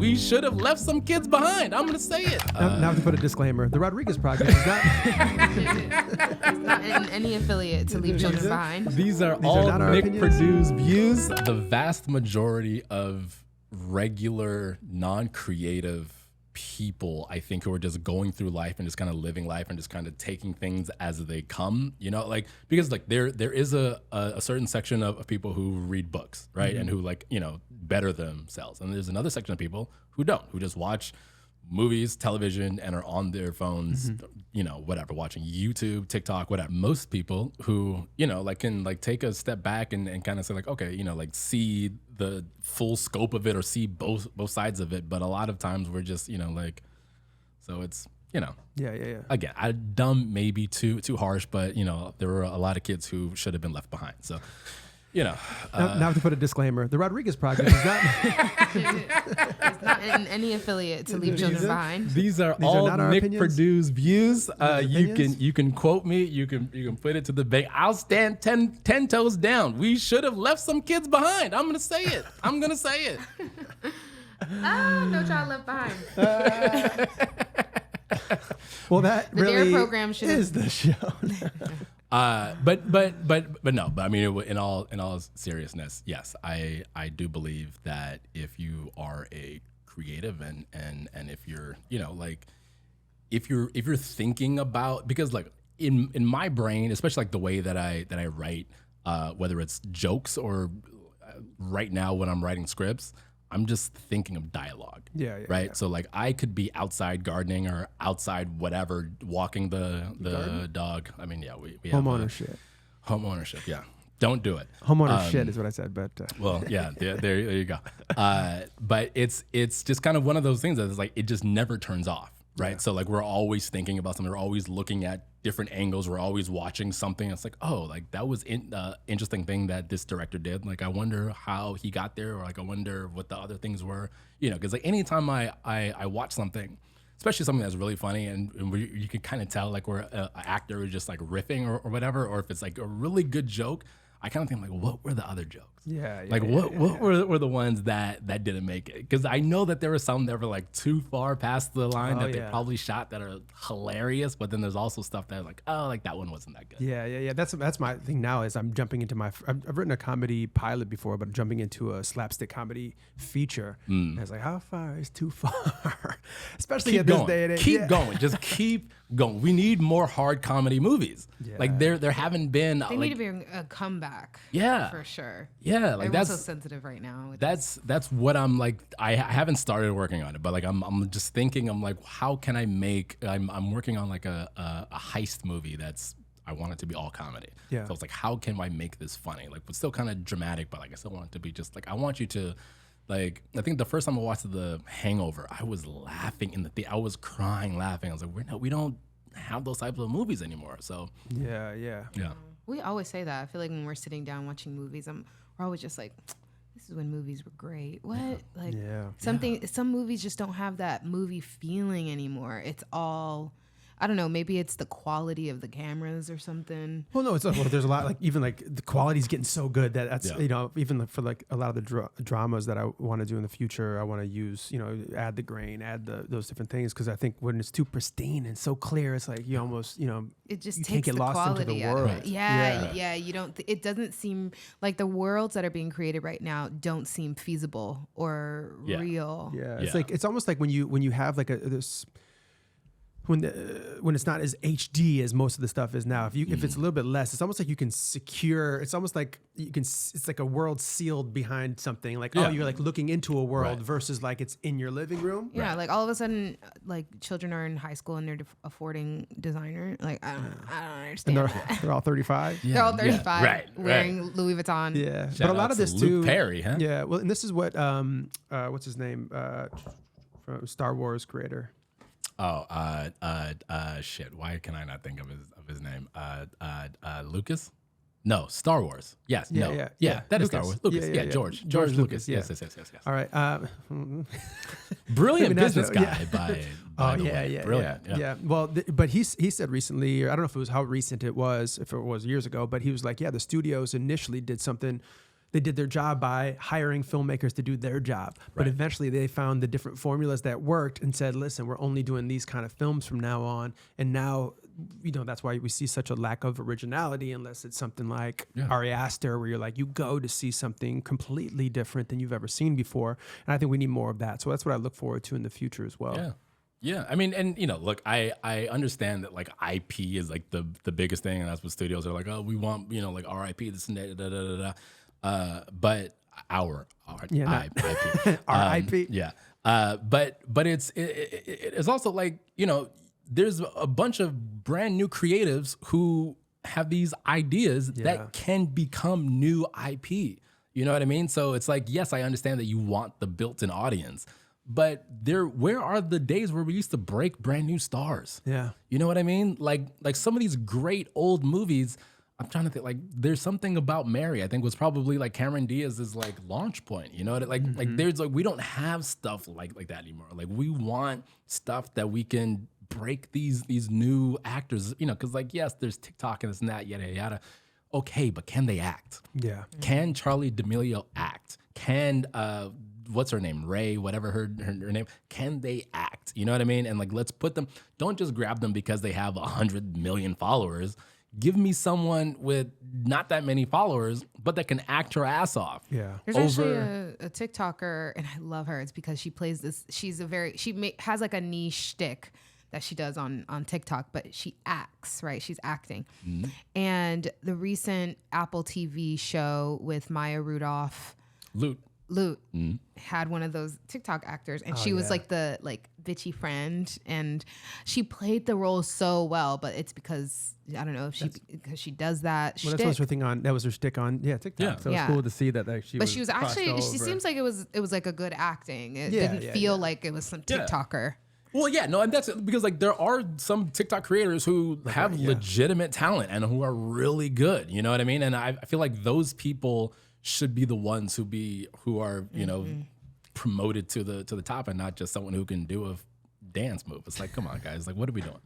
We should have left some kids behind. I'm going to say it. Now to put a disclaimer, the Rodriguez Project is not... It's not in any affiliate to leave children behind. These are not Nick opinions. Perdue's views. The vast majority of regular, non-creative people, I think, who are just going through life and just kind of living life and just kind of taking things as they come, you know, like, because like there is a certain section of people who read books, right? And who like, you know, better themselves. And there's another section of people who don't, who just watch movies, television, and are on their phones, you know, whatever, watching YouTube, TikTok, whatever. Most people who, you know, like can like take a step back and kind of say like, okay, you know, like see the full scope of it or see both sides of it. But a lot of times we're just, you know, like, so it's, you know, Yeah. again, dumb maybe too harsh, but you know, there were a lot of kids who should have been left behind. So, you know, Now to put a disclaimer, the Rodriguez Project is not... It's not in any affiliate to leave children behind. These are These are all not our Nick opinions? Perdue's views. Opinions? You can quote me. You can put it to the bank. I'll stand 10 toes down. We should have left some kids behind. I'm gonna say it. No child left behind. Well, that The really DARE program should is the show. But no. But I mean, in all seriousness, yes, I do believe that if you are a creative and if you're, you know, like if you're thinking about, because like in my brain, especially like the way that I write, whether it's jokes or right now when I'm writing scripts, I'm just thinking of dialogue. Yeah, right. yeah. So like I could be outside gardening or outside whatever, walking the dog. I mean, yeah, we have Home ownership. Yeah, don't do it. Homeowner shit is what I said, but Well, yeah, there you go. But it's just kind of one of those things that is like it just never turns off, right? Yeah. So like we're always thinking about something. We're always looking at different angles. We're always watching something. It's like, oh, like that was interesting thing that this director did. Like I wonder how he got there, or like I wonder what the other things were. You know, because like anytime I watch something, especially something that's really funny and you can kind of tell like where an actor is just like riffing or whatever, or if it's like a really good joke, I kind of think like, what were the other jokes? yeah. Like what were the ones that didn't make it? Because I know that there were some that were like too far past the line that they probably shot that are hilarious, but then there's also stuff that like, oh, like that one wasn't that good. Yeah. That's my thing now is I'm jumping into I've written a comedy pilot before, but I'm jumping into a slapstick comedy feature. And it's like, how far is too far? Especially at this day and age. Keep going. Just keep going. We need more hard comedy movies. Yeah. Like there haven't been. They need to be a comeback. Yeah. For sure. Yeah, like Everyone's that's so sensitive right now. that's what I'm like. I haven't started working on it, but like I'm just thinking. I'm like, how can I make? I'm working on like a heist movie that's. I want it to be all comedy. Yeah. So it's like, how can I make this funny? Like, but still kind of dramatic, but like I still want it to be just like I want you to. Like, I think the first time I watched The Hangover, I was laughing in the theater. I was crying, laughing. I was like, we don't have those types of movies anymore. So Yeah. We always say that. I feel like when we're sitting down watching movies, we're always just like, this is when movies were great. What? Like some movies just don't have that movie feeling anymore. It's all, I don't know, maybe it's the quality of the cameras or something. Well, no, it's like, there's a lot, like even like the quality's getting so good that's you know, even for like a lot of the dramas that I want to do in the future, I want to use, you know, add the grain, add those different things, because I think when it's too pristine and so clear, it's like you almost, you know, it just you takes can't get the lost into quality the out of world. it. Yeah. You don't. It doesn't seem like the worlds that are being created right now don't seem feasible or real. Yeah, it's like it's almost like when you have like this. When it's not as HD as most of the stuff is now, if it's a little bit less, it's almost like you can secure. It's almost like it's like a world sealed behind something. Like oh, you're like looking into a world versus like it's in your living room. Yeah, like all of a sudden, like children are in high school and they're affording designer. Like I don't understand. And that. they're all 35. They're all 35, Right. wearing Louis Vuitton. Yeah, Shout but a out lot of to this Luke too. Perry, huh? Yeah, well, and this is what what's his name from Star Wars creator. Oh, shit. Why can I not think of his name? Lucas? No, Star Wars. Yes. Yeah. That is Lucas. Star Wars. Lucas. Yeah. George George Lucas. Lucas, Yes. All right. Brilliant Maybe not business so, guy. By the way. Brilliant. Yeah. Well, but he said recently, or I don't know if it was how recent it was, if it was years ago, but he was like, yeah, the studios initially did something they did their job by hiring filmmakers to do their job. But eventually they found the different formulas that worked and said, listen, we're only doing these kind of films from now on. And now, that's why we see such a lack of originality unless it's something like Ari Aster, where you're like, you go to see something completely different than you've ever seen before. And I think we need more of that. So that's what I look forward to in the future as well. Yeah. Yeah, I mean, and look, I understand that like IP is like the biggest thing, and that's what studios are like. Oh, we want like RIP this and that, da, da, da, da. But our IP, RIP, but it's also like there's a bunch of brand new creatives who have these ideas that can become new IP. You know what I mean? So it's like, yes, I understand that you want the built-in audience. But where are the days where we used to break brand new stars? Yeah. You know what I mean? Like some of these great old movies, I'm trying to think, like there's something about Mary, I think was probably like Cameron Diaz's like launch point. You know what like there's like we don't have stuff like that anymore. Like we want stuff that we can break these new actors, because like yes, there's TikTok and this and that, yada yada. Okay, but can they act? Yeah. Can Charlie D'Amelio act? Can what's her name? Ray, whatever her name. Can they act? You know what I mean? And like, let's put them, don't just grab them because they have 100 million followers. Give me someone with not that many followers, but that can act her ass off. Yeah. There's actually a TikToker, and I love her. It's because she plays this, has like a niche shtick that she does on TikTok, but she acts, right? She's acting. Mm-hmm. And the recent Apple TV show with Maya Rudolph, Loot had one of those TikTok actors, and she was like the bitchy friend, and she played the role so well. But it's because I don't know if because she does that. Well, that's her thing on. That was her shtick on TikTok. Yeah. So it's cool to see that she. But she was actually. She seems like it was like a good acting. It didn't feel like it was some TikToker. Well, yeah, no, and that's because like there are some TikTok creators who have legitimate talent and who are really good. You know what I mean? And I feel like those people should be the ones who are promoted to the top, and not just someone who can do a dance move. It's like, come on, guys, like what are we doing?